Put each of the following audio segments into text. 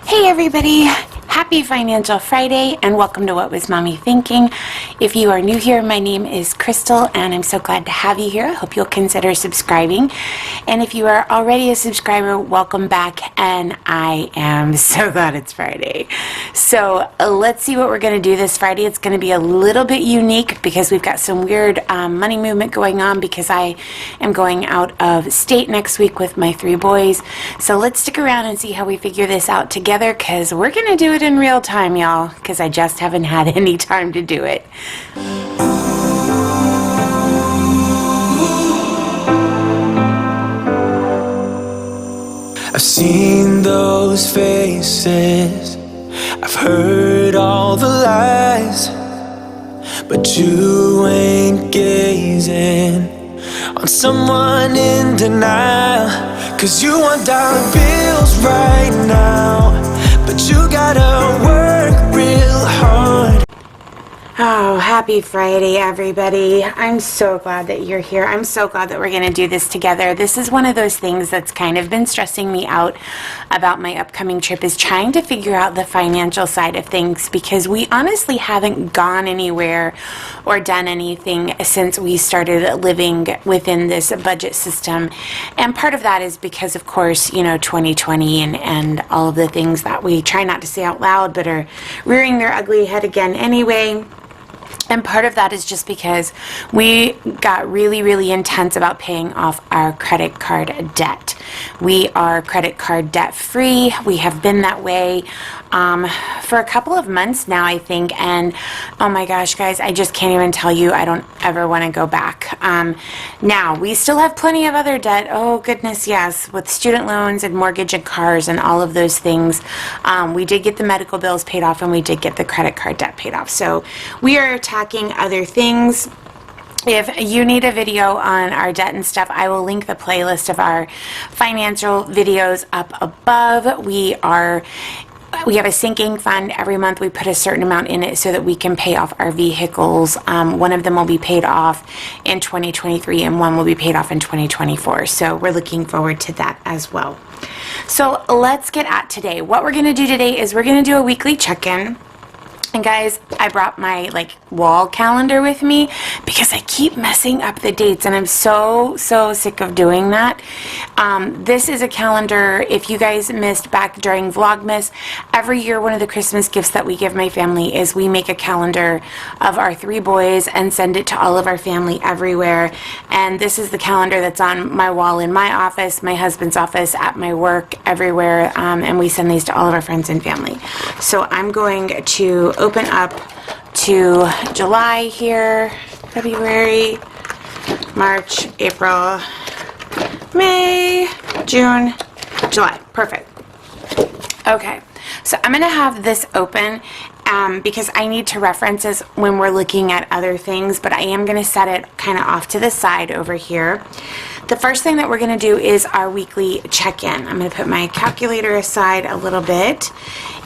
Hey everybody, happy Financial Friday and welcome to What Was Mommy Thinking. If you are new here, my name is Crystal and I'm so glad to have you here. I hope you'll consider subscribing. And if you are already a subscriber, welcome back, and I am so glad it's Friday. So let's see what we're going to do this Friday. It's going to be a little bit unique because we've got some weird money movement going on because I am going out of state next week with my 3 boys. So let's stick around and see how we figure this out together, because we're going to do it in real time, y'all, because I just haven't had any time to do it. I've seen those faces, I've heard all the lies, but you ain't gazing on someone in denial. 'Cause you want dollar bills right now, but you gotta work real hard. Oh, happy Friday, everybody. I'm so glad that you're here. I'm so glad that we're going to do this together. This is one of those things that's kind of been stressing me out about my upcoming trip, is trying to figure out the financial side of things, because we honestly haven't gone anywhere or done anything since we started living within this budget system. And part of that is because, of course, 2020 and all of the things that we try not to say out loud but are rearing their ugly head again anyway. And part of that is just because we got really, really intense about paying off our credit card debt. We are credit card debt free. We have been that way for a couple of months now, I think. And oh my gosh, guys, I just can't even tell you. I don't ever want to go back. Now, we still have plenty of other debt. Oh, goodness, yes, with student loans and mortgage and cars and all of those things. We did get the medical bills paid off, and we did get the credit card debt paid off. So we are attacking other things. If you need a video on our debt and stuff, I will link the playlist of our financial videos up above. We have a sinking fund. Every month we put a certain amount in it so that we can pay off our vehicles. One of them will be paid off in 2023 and one will be paid off in 2024. So we're looking forward to that as well. So let's get at today. What we're going to do today is we're going to do a weekly check-in. And guys, I brought my wall calendar with me because I keep messing up the dates, and I'm so sick of doing that. This is a calendar. If you guys missed back during Vlogmas, every year one of the Christmas gifts that we give my family is we make a calendar of our 3 boys and send it to all of our family everywhere. And this is the calendar that's on my wall in my office, my husband's office, at my work, everywhere, and we send these to all of our friends and family. So I'm going to open up to July here, February, March, April, May, June, July. Perfect. Okay, so I'm going to have this open because I need to reference this when we're looking at other things, but I am going to set it kind of off to the side over here. The first thing that we're going to do is our weekly check-in. I'm going to put my calculator aside a little bit.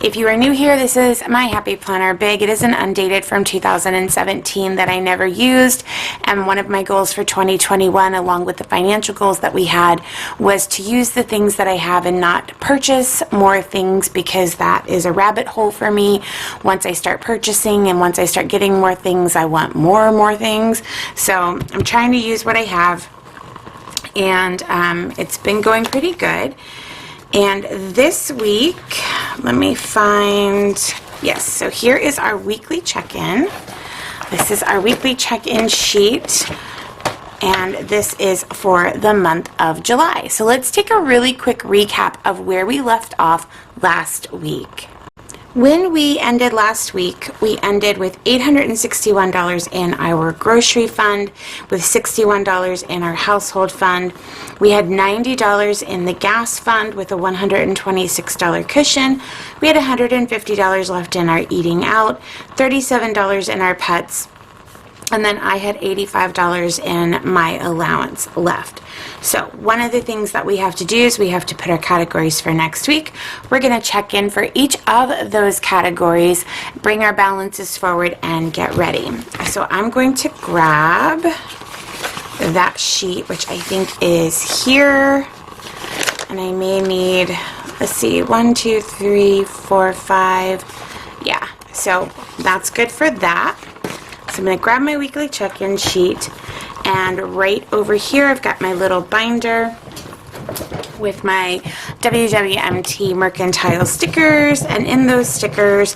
If you are new here, this is my Happy Planner Big. It is an undated from 2017 that I never used, and one of my goals for 2021, along with the financial goals that we had, was to use the things that I have and not purchase more things, because that is a rabbit hole for me. Once I start purchasing and once I start getting more things, I want more and more things. So I'm trying to use what I have, and it's been going pretty good. And this week, let me find, yes, so here is our weekly check-in. This is our weekly check-in sheet, and this is for the month of July. So let's take a really quick recap of where we left off last week. When we ended last week, we ended with $861 in our grocery fund, with $61 in our household fund. We had $90 in the gas fund with a $126 cushion. We had $150 left in our eating out, $37 in our pets, and then I had $85 in my allowance left. So one of the things that we have to do is we have to put our categories for next week. We're going to check in for each of those categories, bring our balances forward, and get ready. So I'm going to grab that sheet, which I think is here, and I may need let's see, 1, 2, 3, 4, 5. Yeah, so that's good for that. So I'm going to grab my weekly check-in sheet, and right over here I've got my little binder with my WWMT mercantile stickers, and in those stickers,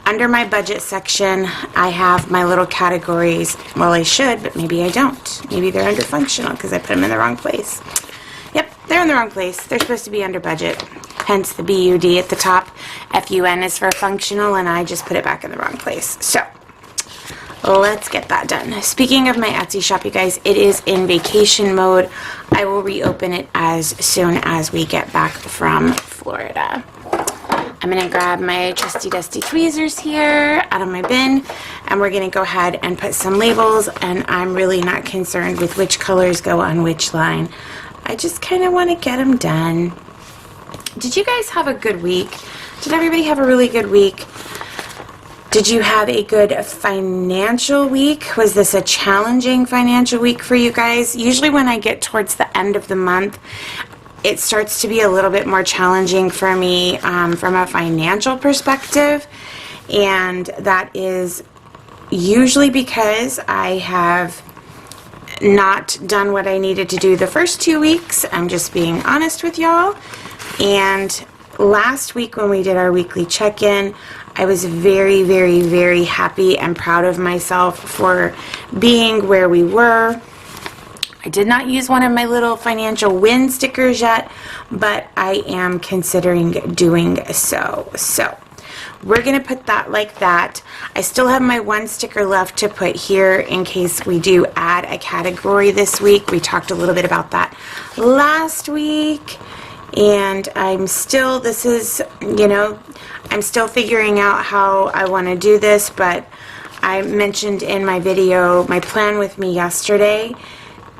under my budget section, I have my little categories. Well, I should, but maybe I don't. Maybe they're under functional because I put them in the wrong place. Yep, they're in the wrong place. They're supposed to be under budget, hence the BUD at the top. FUN is for functional, and I just put it back in the wrong place. So let's get that done. Speaking of my Etsy shop, you guys, it is in vacation mode. I will reopen it as soon as we get back from Florida. I'm going to grab my trusty dusty tweezers here out of my bin, and we're going to go ahead and put some labels, and I'm really not concerned with which colors go on which line. I just kind of want to get them done. Did you guys have a good week? Did everybody have a really good week? Did you have a good financial week? Was this a challenging financial week for you guys? Usually when I get towards the end of the month, it starts to be a little bit more challenging for me from a financial perspective, and that is usually because I have not done what I needed to do the first 2 weeks. I'm just being honest with y'all. And last week when we did our weekly check-in, I was very, very, very happy and proud of myself for being where we were. I did not use one of my little financial win stickers yet, but I am considering doing so. So we're going to put that like that. I still have my one sticker left to put here in case we do add a category this week. We talked a little bit about that last week, and I'm still, this is, you know, I'm still figuring out how I want to do this, but I mentioned in my video, my plan with me yesterday,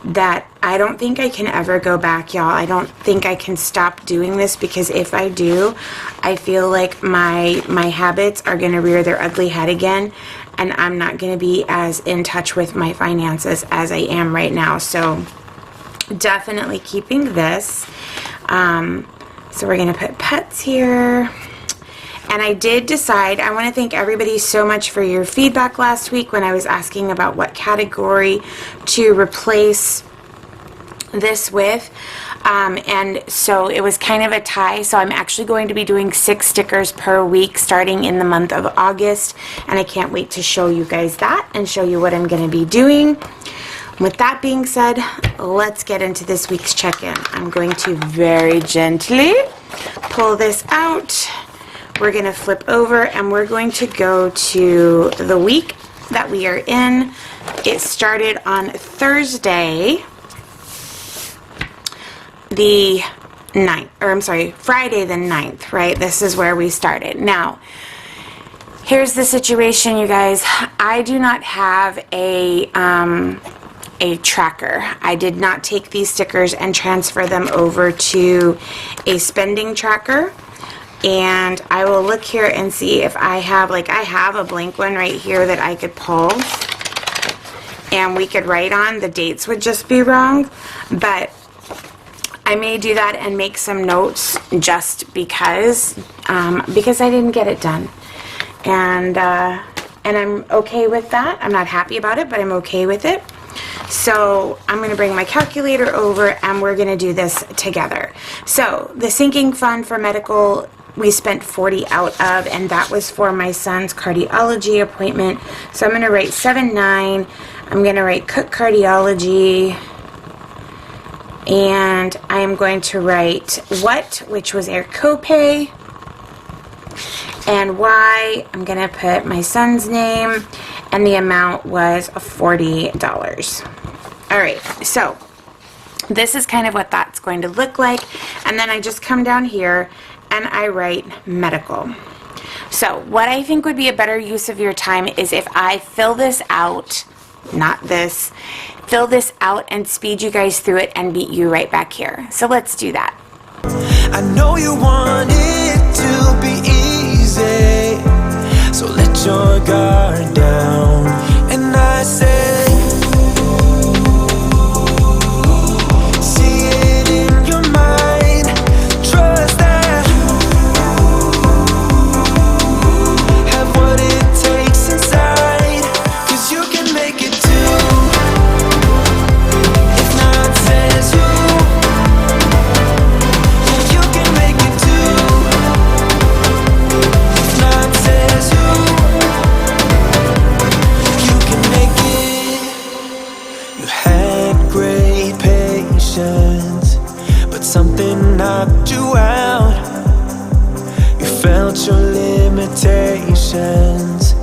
that I don't think I can ever go back, y'all. I don't think I can stop doing this, because if I do, I feel like my habits are going to rear their ugly head again, and I'm not going to be as in touch with my finances as I am right now. So definitely keeping this. So we're going to put pets here. And I did decide, I want to thank everybody so much for your feedback last week when I was asking about what category to replace this with. And so it was kind of a tie. So I'm actually going to be doing 6 stickers per week starting in the month of August. And I can't wait to show you guys that and show you what I'm going to be doing. With that being said, let's get into this week's check-in. I'm going to very gently pull this out. We're going to flip over, and we're going to go to the week that we are in. It started on Thursday, the 9th, or I'm sorry, Friday the 9th, right? This is where we started. Now, here's the situation, you guys. I do not have a tracker. I did not take these stickers and transfer them over to a spending tracker. And I will look here and see if I have, like, I have a blank one right here that I could pull and we could write on. The dates would just be wrong, but I may do that and make some notes just because I didn't get it done. And I'm okay with that. I'm not happy about it, but I'm okay with it. So I'm going to bring my calculator over, and we're going to do this together. So the sinking fund for medical, we spent $40 out of, and that was for my son's cardiology appointment. So I'm going to write 7-9. I'm going to write Cook Cardiology, and I am going to write what, which was our copay, and why, I'm going to put my son's name, and the amount was $40. All right, so this is kind of what that's going to look like. And then I just come down here and I write medical. So what I think would be a better use of your time is if I fill this out, not this, fill this out and speed you guys through it and meet you right back here. So let's do that. I know you want it to be easy, so let your guard down. And I say, see it in your mind, trust that out your limitations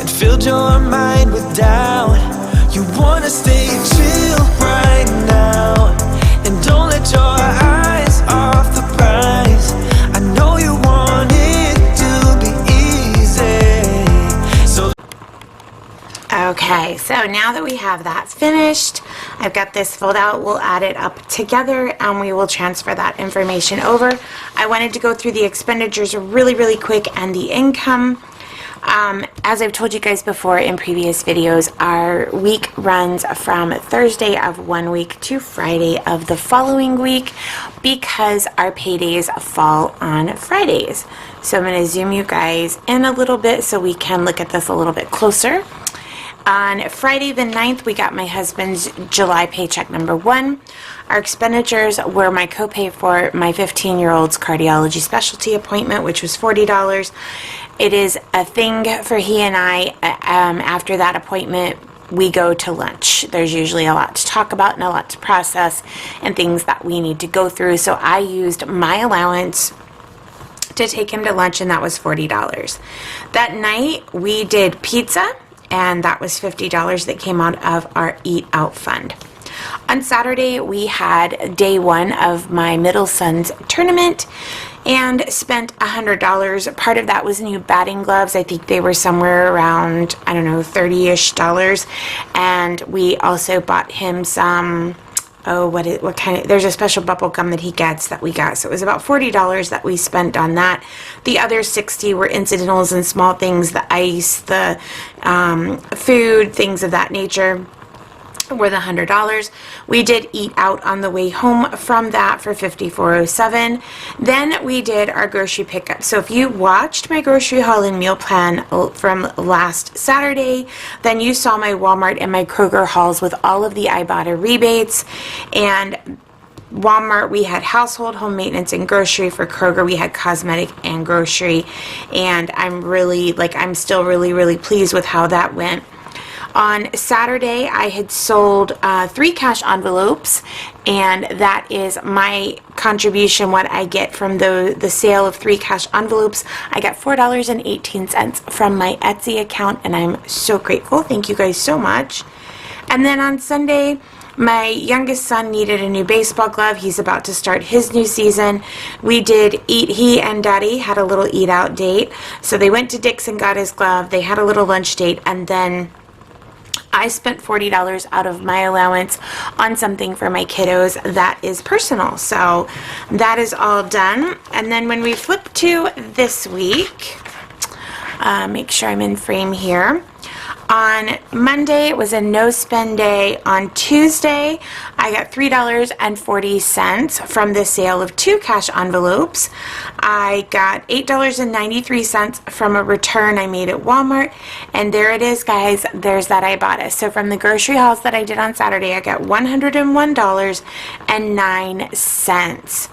and filled your mind with doubt. You wanna stay chill right now and don't let your eyes off the prize. I know you want it to be easy, so okay, so now that we have that finished, I've got this filled out. We'll add it up together and we will transfer that information over. I wanted to go through the expenditures really quick and the income. As I've told you guys before in previous videos, our week runs from Thursday of one week to Friday of the following week because our paydays fall on Fridays. So I'm going to zoom you guys in a little bit so we can look at this a little bit closer. On Friday the 9th, we got my husband's July paycheck number 1. Our expenditures were my copay for my 15-year-old's cardiology specialty appointment, which was $40. It is a thing for he and I. After that appointment, we go to lunch. There's usually a lot to talk about and a lot to process and things that we need to go through. So I used my allowance to take him to lunch, and that was $40. That night, we did pizza, and that was $50 that came out of our Eat Out Fund. On Saturday, we had day 1 of my middle son's tournament and spent $100. Part of that was new batting gloves. I think they were somewhere around, I don't know, $30-ish. And we also bought him some, what kind of, there's a special bubble gum that he gets that we got. So it was about $40 that we spent on that. The other $60 were incidentals and small things, the ice, the food, things of that nature, were the $100. We did eat out on the way home from that for $54.07. Then we did our grocery pickup. So if you watched my grocery haul and meal plan from last Saturday, then you saw my Walmart and my Kroger hauls with all of the Ibotta rebates. And Walmart, we had household, home maintenance, and grocery. For Kroger, we had cosmetic and grocery. And I'm still really pleased with how that went. On Saturday, I had sold 3 cash envelopes, and that is my contribution, what I get from the sale of 3 cash envelopes. I got $4.18 from my Etsy account, and I'm so grateful. Thank you guys so much. And then on Sunday, my youngest son needed a new baseball glove. He's about to start his new season. He and Daddy had a little eat out date. So they went to Dick's and got his glove. They had a little lunch date, and then I spent $40 out of my allowance on something for my kiddos that is personal. So that is all done. And then when we flip to this week, make sure I'm in frame here. On Monday, it was a no-spend day. On Tuesday, I got $3.40 from the sale of 2 cash envelopes. I got $8.93 from a return I made at Walmart. And there it is, guys. There's that Ibotta. So from the grocery hauls that I did on Saturday, I got $101.09.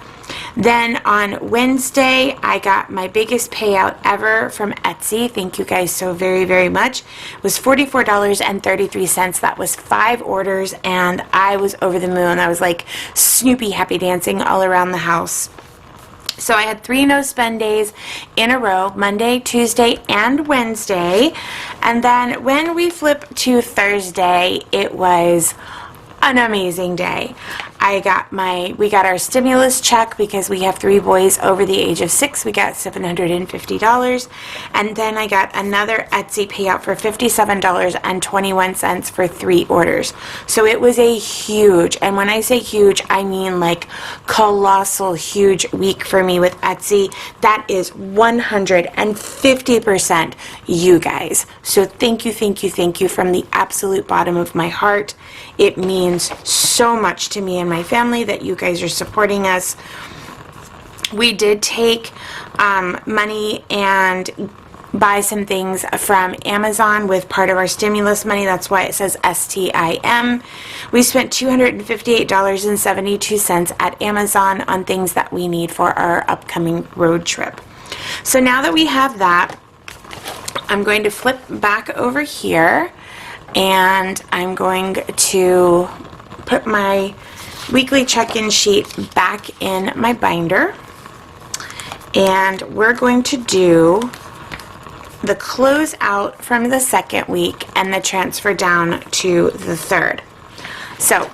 Then on Wednesday, I got my biggest payout ever from Etsy. Thank you guys so very much. It was $44.33. That was 5 orders, and I was over the moon. I was like Snoopy happy dancing all around the house. So I had 3 no-spend days in a row, Monday, Tuesday, and Wednesday. And then when we flip to Thursday, it was an amazing day. We got our stimulus check because we have 3 boys over the age of 6. We got $750. And then I got another Etsy payout for $57.21 for 3 orders. So it was a huge, and when I say huge, I mean like colossal huge week for me with Etsy. That is 150% you guys. So thank you from the absolute bottom of my heart. It means so much to me and my family that you guys are supporting us. We did take money and buy some things from Amazon with part of our stimulus money. That's why it says STIM. We spent $258.72 at Amazon on things that we need for our upcoming road trip. So now that we have that, I'm going to flip back over here, and I'm going to put my weekly check-in sheet back in my binder. And we're going to do the close out from the second week and the transfer down to the third. So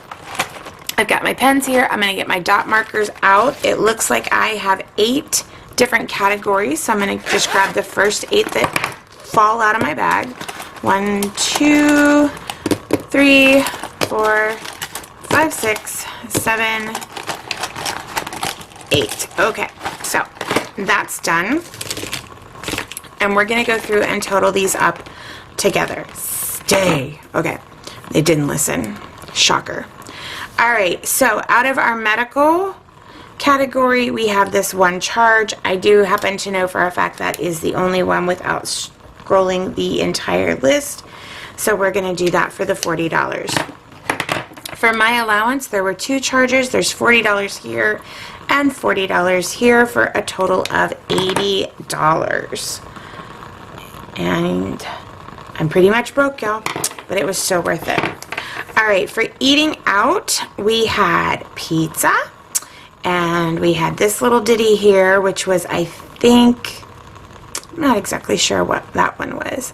I've got my pens here. I'm going to get my dot markers out. It looks like I have 8 different categories, so I'm going to just grab the first 8 that fall out of my bag. 1, 2, 3, 4, 5, 6, 7, 8. Okay, so that's done. And we're going to go through and total these up together. Stay. Okay, they didn't listen. Shocker. All right, so out of our medical category, we have this one charge. I do happen to know for a fact that is the only one without scrolling the entire list. So we're going to do that for the $40. For my allowance, there were 2 charges. There's $40 here and $40 here for a total of $80. And I'm pretty much broke, y'all, but it was so worth it. All right, for eating out, we had pizza, and we had this little ditty here, which was, I think, I'm not exactly sure what that one was.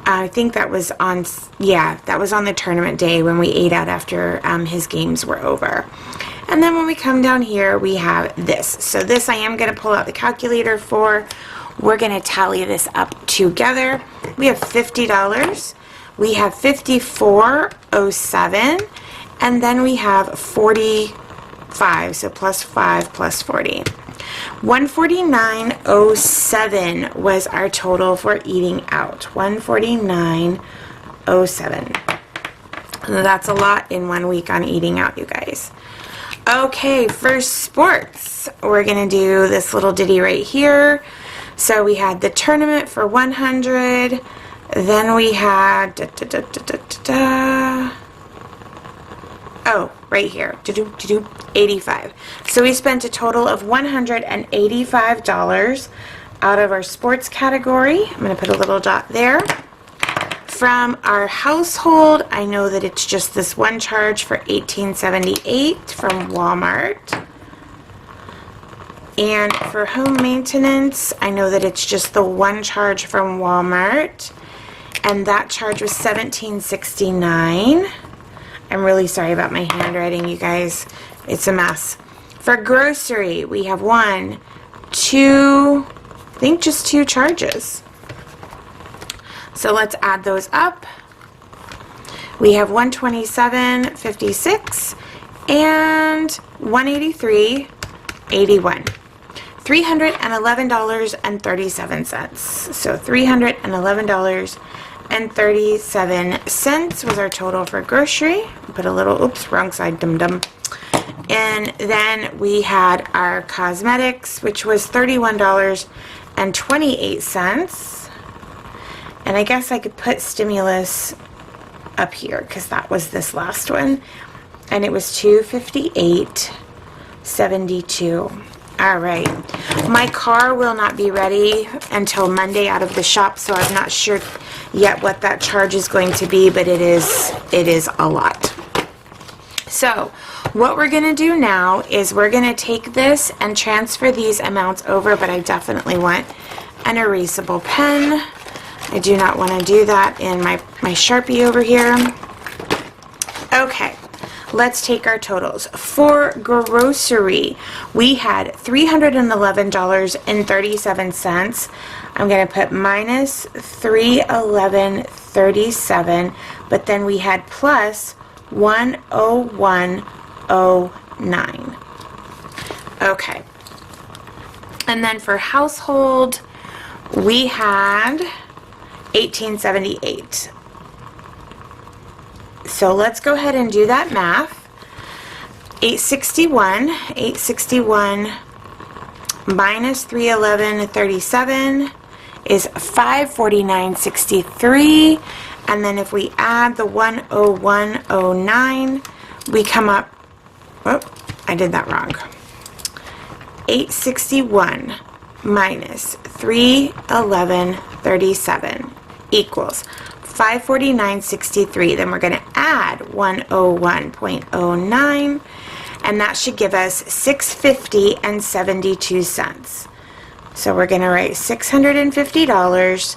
I think that was on, yeah, that was on the tournament day when we ate out after his games were over. And then when we come down here, we have this. So this I am going to pull out the calculator for. We're going to tally this up together. We have $50. We have $54.07, and then we have 45, so plus 5 plus 40. $149.07 was our total for eating out. $149.07. That's a lot in 1 week on eating out, you guys. Okay, for sports, we're going to do this little ditty right here. So we had the tournament for 100. Then we had, oh, right here, 85. So we spent a total of $185 out of our sports category. I'm going to put a little dot there. From our household, I know that it's just this one charge for $18.78 from Walmart. And for home maintenance, I know that it's just the one charge from Walmart. And that charge was $17.69. I'm really sorry about my handwriting, you guys. It's a mess. For grocery, we have 1, 2, I think just 2 charges. So let's add those up. We have $127.56 and $183.81. $311.37. So $311.37 was our total for grocery. Put a little, oops, wrong side, dum-dum. And then we had our cosmetics, which was $31.28. And I guess I could put stimulus up here because that was this last one. And it was $258.72. All right, my car will not be ready until Monday out of the shop, so I'm not sure yet what that charge is going to be, but it is a lot. So what we're going to do now is we're going to take this and transfer these amounts over, but I definitely want an erasable pen. I do not want to do that in my Sharpie over here. Okay. Let's take our totals. For grocery, we had $311.37. I'm going to put minus $311.37, but then we had plus $101.09. Okay. And then for household, we had $18.78. So let's go ahead and do that math. 861 minus 311.37 is 549.63, and then if we add the 101.09, we come up, oh, I did that wrong. 861 minus 311.37 equals 549.63. Then we're going to add 101.09, and that should give us $650.72. So we're going to write $650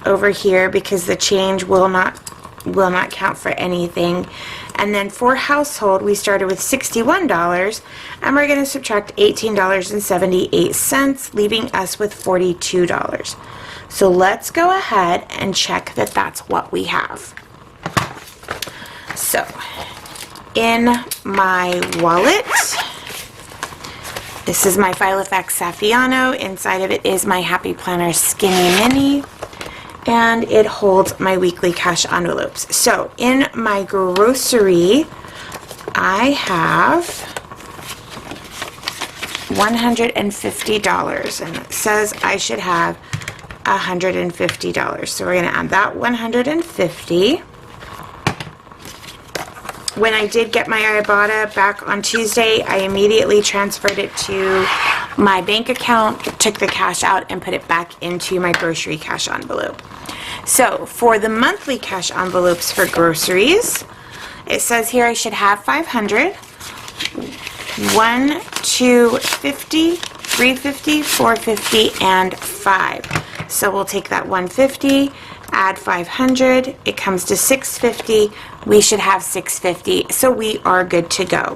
over here because the change will not count for anything. And then for household, we started with $61, and we're going to subtract $18.78, leaving us with $42. So let's go ahead and check that that's what we have. So in my wallet, this is my Filofax Saffiano. Inside of it is my Happy Planner Skinny Mini, and it holds my weekly cash envelopes. So in my grocery, I have $150, and it says I should have $150. So we're going to add that $150. When I did get my Ibotta back on Tuesday, I immediately transferred it to my bank account, took the cash out, and put it back into my grocery cash envelope. So for the monthly cash envelopes for groceries, it says here I should have 500, 1, 2, 50, 350, 450, and 5. So we'll take that 150, add 500, it comes to 650. We should have 650, so we are good to go.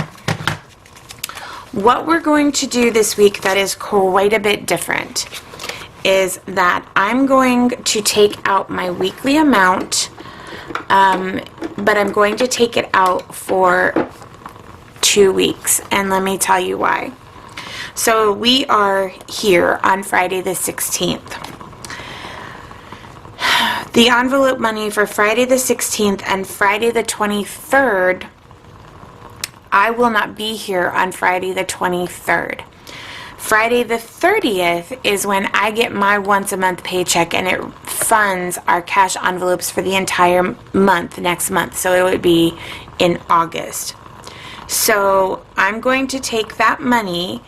What we're going to do this week that is quite a bit different is that I'm going to take out my weekly amount, but I'm going to take it out for 2 weeks, and let me tell you why. So we are here on Friday the 16th. The envelope money for Friday the 16th and Friday the 23rd, I will not be here on Friday the 23rd. Friday the 30th is when I get my once a month paycheck, and it funds our cash envelopes for the entire month next month. So it would be in August. So I'm going to take that money,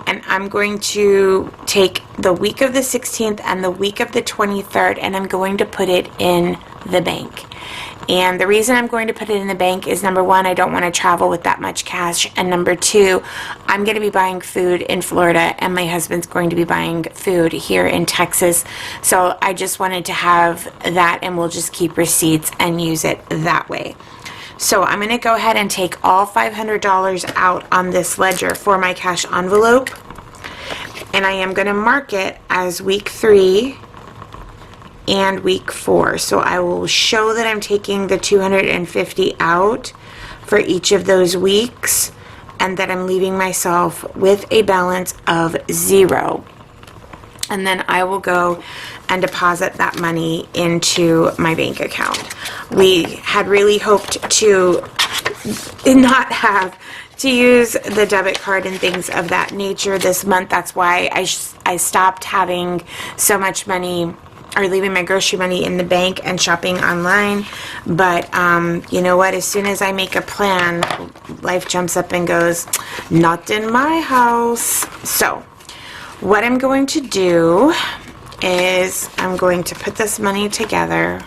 and I'm going to take the week of the 16th and the week of the 23rd, and I'm going to put it in the bank. And the reason I'm going to put it in the bank is, number one, I don't want to travel with that much cash, and number two, I'm going to be buying food in Florida, and my husband's going to be buying food here in Texas. So I just wanted to have that, and we'll just keep receipts and use it that way. So I'm going to go ahead and take all $500 out on this ledger for my cash envelope, and I am going to mark it as week 3 and week 4. So I will show that I'm taking the $250 out for each of those weeks, and that I'm leaving myself with a balance of 0. And then I will go and deposit that money into my bank account. We had really hoped to not have to use the debit card and things of that nature this month. That's why I stopped having so much money, or leaving my grocery money in the bank and shopping online. But you know what? As soon as I make a plan, life jumps up and goes, not in my house. So what I'm going to do is I'm going to put this money together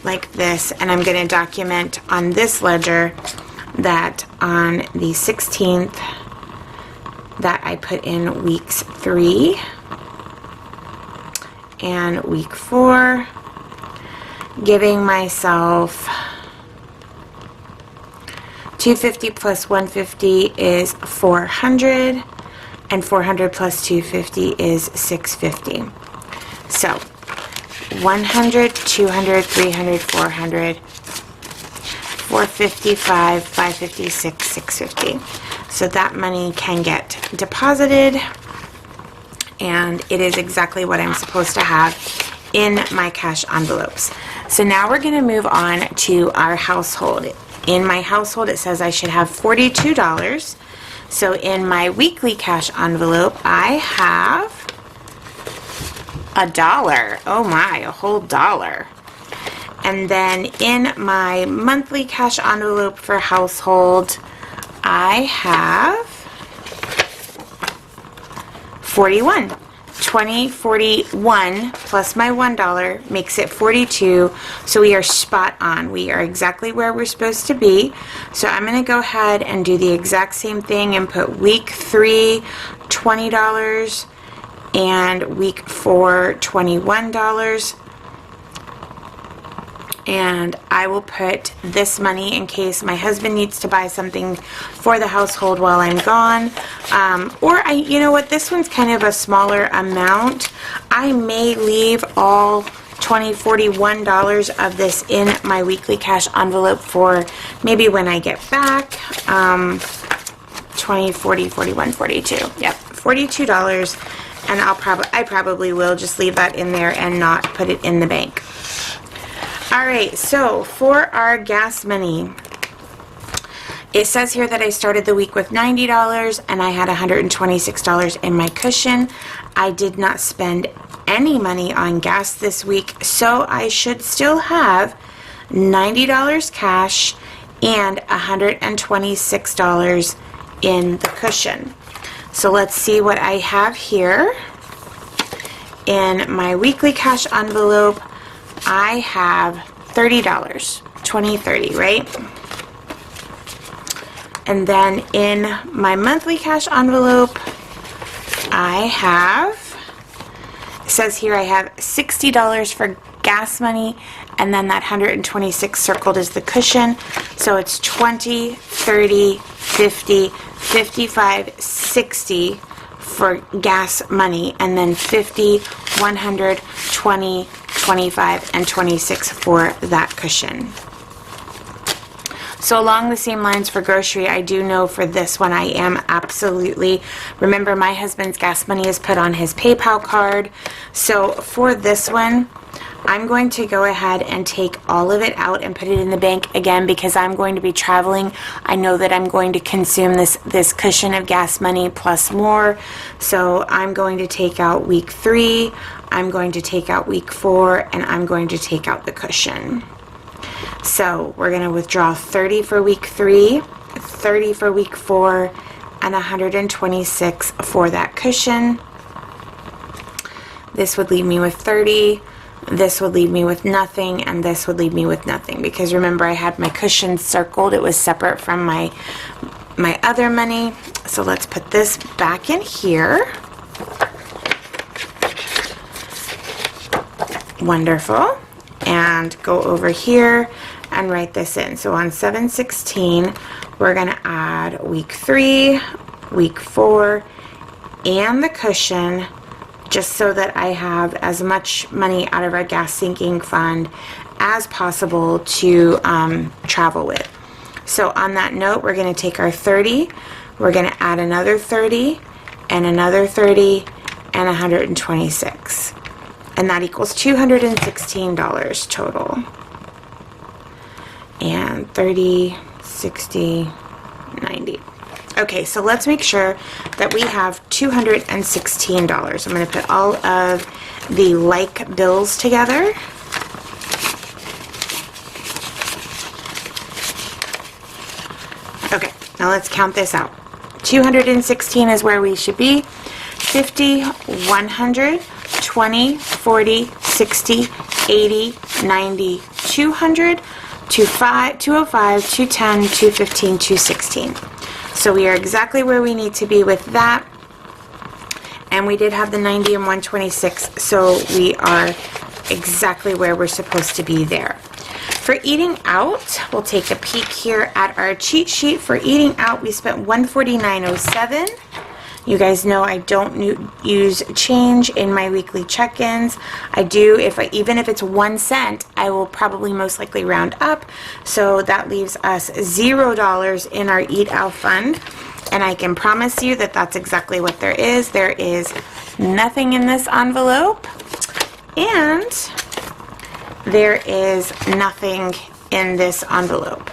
like this, and I'm going to document on this ledger that on the 16th that I put in weeks 3 and week 4, giving myself $250 plus $150 is $400, and $400 plus $250 is $650. So $100, $200, $300, $400, $450, $550, $650. So that money can get deposited, and it is exactly what I'm supposed to have in my cash envelopes. So now we're going to move on to our household. In my household, it says I should have $42. So in my weekly cash envelope, I have $1. Oh my, a whole $1. And then in my monthly cash envelope for household, I have 41. 20, 41 plus my $1 makes it 42. So we are spot on. We are exactly where we're supposed to be. So I'm going to go ahead and do the exact same thing and put week 3, $20, and week 4, $21. And I will put this money in case my husband needs to buy something for the household while I'm gone. You know what, this one's kind of a smaller amount. I may leave all $20, $41 of this in my weekly cash envelope for maybe when I get back. 20, 40, 41, 42. Yep, $42. And I probably will just leave that in there and not put it in the bank. All right, so for our gas money, it says here that I started the week with $90 and I had $126 in my cushion. I did not spend any money on gas this week, so I should still have $90 cash and $126 in the cushion. So let's see what I have here. In my weekly cash envelope, I have $30, 20, 30, right? And then in my monthly cash envelope, I have, it says here I have $60 for gas money, and then that 126 circled is the cushion. So it's 20, 30, 50, 55, 60 for gas money, and then 50, 100, 20, 25, and 26 for that cushion. So along the same lines for grocery, I do know for this one I am absolutely, remember my husband's gas money is put on his PayPal card. So for this one, I'm going to go ahead and take all of it out and put it in the bank again because I'm going to be traveling. I know that I'm going to consume this cushion of gas money plus more. So I'm going to take out week 3, I'm going to take out week 4, and I'm going to take out the cushion. So we're going to withdraw 30 for week 3, 30 for week 4, and 126 for that cushion. This would leave me with 30. This would leave me with nothing, and this would leave me with nothing, because remember I had my cushion circled. It was separate from my other money. So let's put this back in here. Wonderful. And go over here and write this in. So on 7/16, we're going to add week 3, week 4, and the cushion, just so that I have as much money out of our gas sinking fund as possible to travel with. So on that note, we're going to take our 30, we're going to add another 30, and another 30, and 126. And that equals $216 total. And 30, 60, 90. Okay, so let's make sure that we have $216. I'm going to put all of the like bills together. Okay, now let's count this out. 216 is where we should be. 50, 100, 20, 40, 60, 80, 90, 200, 205, 210, 215, 216. So we are exactly where we need to be with that. And we did have the 90 and 126, so we are exactly where we're supposed to be there. For eating out, we'll take a peek here at our cheat sheet. For eating out, we spent $149.07. You guys know I don't use change in my weekly check-ins. I do, even if it's 1 cent, I will probably most likely round up. So that leaves us $0 in our Eat Out fund. And I can promise you that that's exactly what there is. There is nothing in this envelope. And there is nothing in this envelope.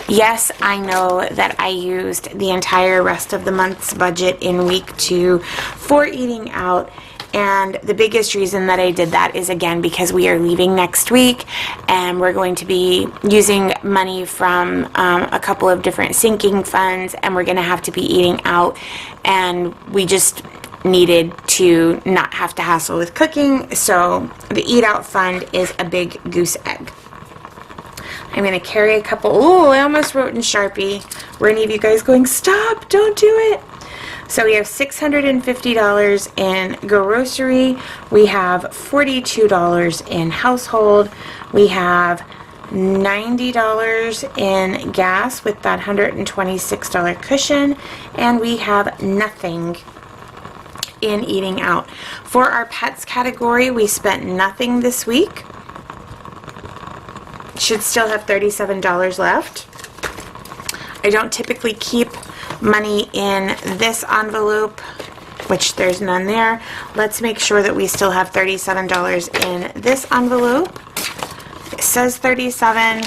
Yes, I know that I used the entire rest of the month's budget in week 2 for eating out, and the biggest reason that I did that is, again, because we are leaving next week and we're going to be using money from a couple of different sinking funds, and we're going to have to be eating out, and we just needed to not have to hassle with cooking, so the Eat Out fund is a big goose egg. I'm going to carry a couple. Oh, I almost wrote in Sharpie. Were any of you guys going, stop, don't do it? So we have $650 in grocery. We have $42 in household. We have $90 in gas with that $126 cushion, and we have nothing in eating out. For our pets category, we spent nothing this week. Should still have $37 left. I don't typically keep money in this envelope, which there's none there. Let's make sure that we still have $37 in this envelope. It says 37,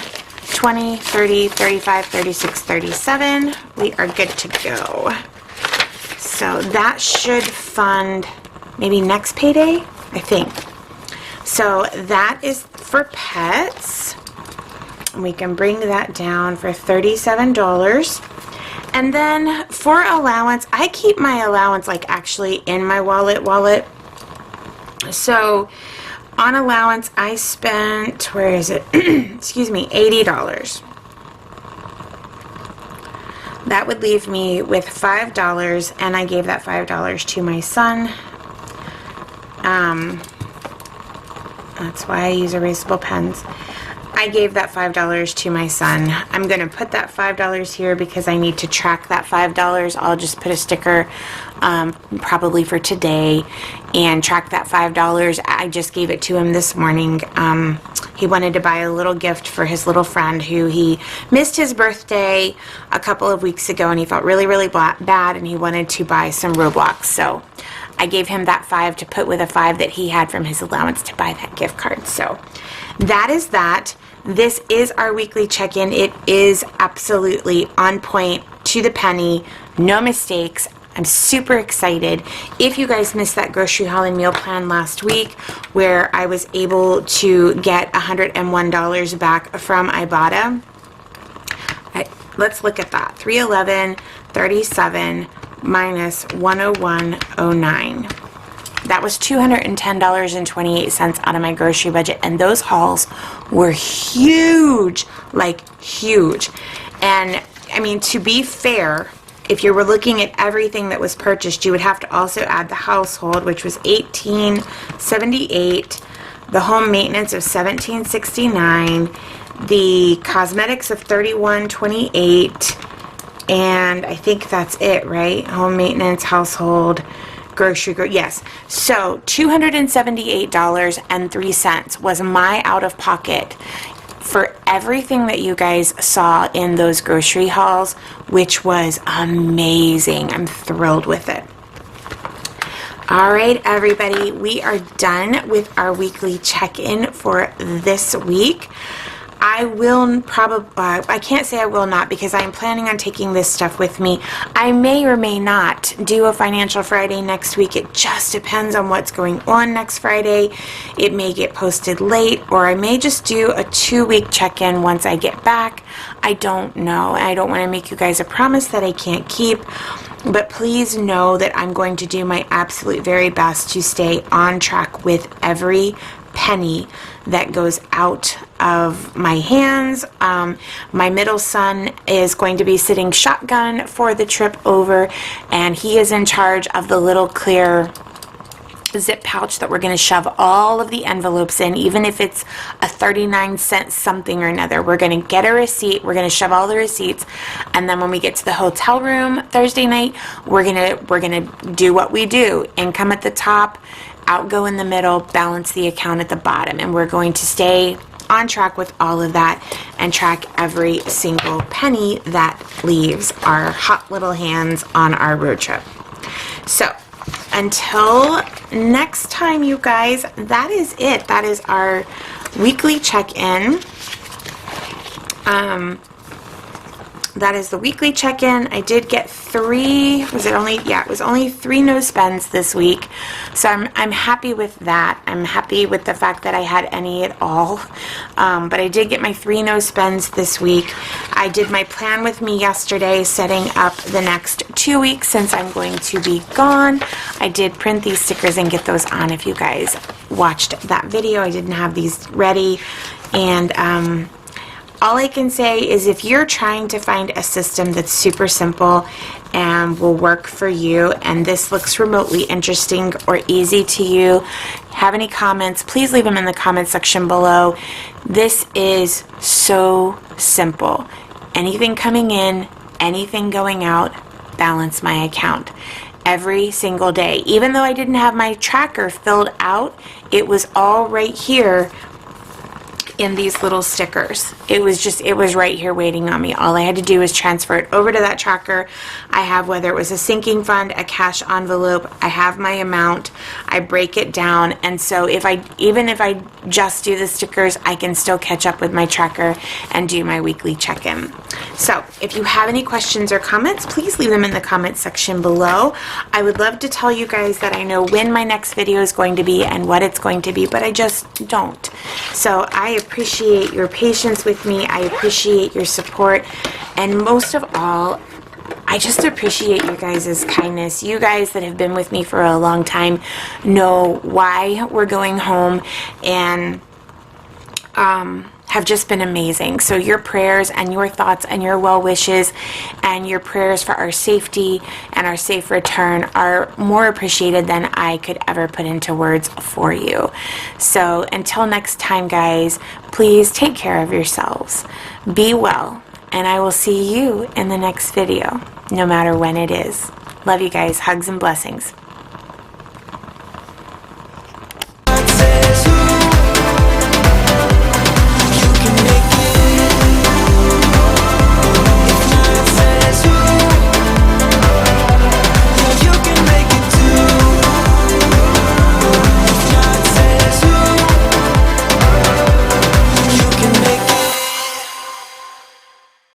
20, 30, 35, 36, 37. We are good to go. So that should fund maybe next payday, I think. So that is for pets. We can bring that down for $37. And then for allowance, I keep my allowance like actually in my wallet. So on allowance, I spent, where is it? Excuse me, $80. That would leave me with $5, and I gave that $5 to my son. That's why I use erasable pens. I gave that $5 to my son. I'm going to put that $5 here because I need to track that $5. I'll just put a sticker probably for today and track that $5. I just gave it to him this morning. He wanted to buy a little gift for his little friend who he missed his birthday a couple of weeks ago, and he felt really, really bad, and he wanted to buy some Roblox. So I gave him that $5 to put with a $5 that he had from his allowance to buy that gift card. So that is that. This is our weekly check-in. It is absolutely on point to the penny, no mistakes. I'm super excited. If you guys missed that grocery haul and meal plan last week where I was able to get $101 back from Ibotta, let's look at that. $311.37 minus $101.09. That was $210.28 out of my grocery budget, and those hauls were huge, like huge. And I mean, to be fair, if you were looking at everything that was purchased, you would have to also add the household, which was $18.78, the home maintenance of $17.69, the cosmetics of $31.28, and I think that's it, right? Home maintenance, household, grocery, yes. So $278.03 was my out-of-pocket for everything that you guys saw in those grocery hauls, which was amazing. I'm thrilled with it. All right, everybody, we are done with our weekly check-in for this week. I will probably, I can't say I will not because I'm planning on taking this stuff with me. I may or may not do a Financial Friday next week. It just depends on what's going on next Friday. It may get posted late, or I may just do a 2-week check-in once I get back. I don't know. I don't want to make you guys a promise that I can't keep. But please know that I'm going to do my absolute very best to stay on track with every penny that goes out of my hands. My middle son is going to be sitting shotgun for the trip over, and he is in charge of the little clear zip pouch that we're going to shove all of the envelopes in, even if it's a 39-cent something or another. We're going to get a receipt, we're going to shove all the receipts, and then when we get to the hotel room Thursday night, we're going to do what we do: income at the top, outgo in the middle, balance the account at the bottom. And we're going to stay on track with all of that and track every single penny that leaves our hot little hands on our road trip. So until next time, you guys, that is it. That is our weekly check-in. That is the weekly check-in. I did get 3, it was only 3 no spends this week. So I'm happy with that. I'm happy with the fact that I had any at all. But I did get my 3 no spends this week. I did my plan with me yesterday, setting up the next 2 weeks since I'm going to be gone. I did print these stickers and get those on. If you guys watched that video, I didn't have these ready. And all I can say is if you're trying to find a system that's super simple and will work for you, and this looks remotely interesting or easy to you, have any comments, please leave them in the comment section below. This is so simple. Anything coming in, anything going out, balance my account every single day. Even though I didn't have my tracker filled out, it was all right here in these little stickers. It was right here waiting on me. All I had to do was transfer it over to that tracker. I have, whether it was a sinking fund, a cash envelope, I have my amount, I break it down, and so even if I just do the stickers, I can still catch up with my tracker and do my weekly check-in. So if you have any questions or comments, please leave them in the comment section below. I would love to tell you guys that I know when my next video is going to be and what it's going to be, but I just don't. So I appreciate your patience with me. I appreciate your support. And most of all, I just appreciate you guys' kindness. You guys that have been with me for a long time know why we're going home, and have just been amazing. So your prayers and your thoughts and your well wishes and your prayers for our safety and our safe return are more appreciated than I could ever put into words for you. So until next time, guys, please take care of yourselves. Be well, and I will see you in the next video, no matter when it is. Love you guys. Hugs and blessings.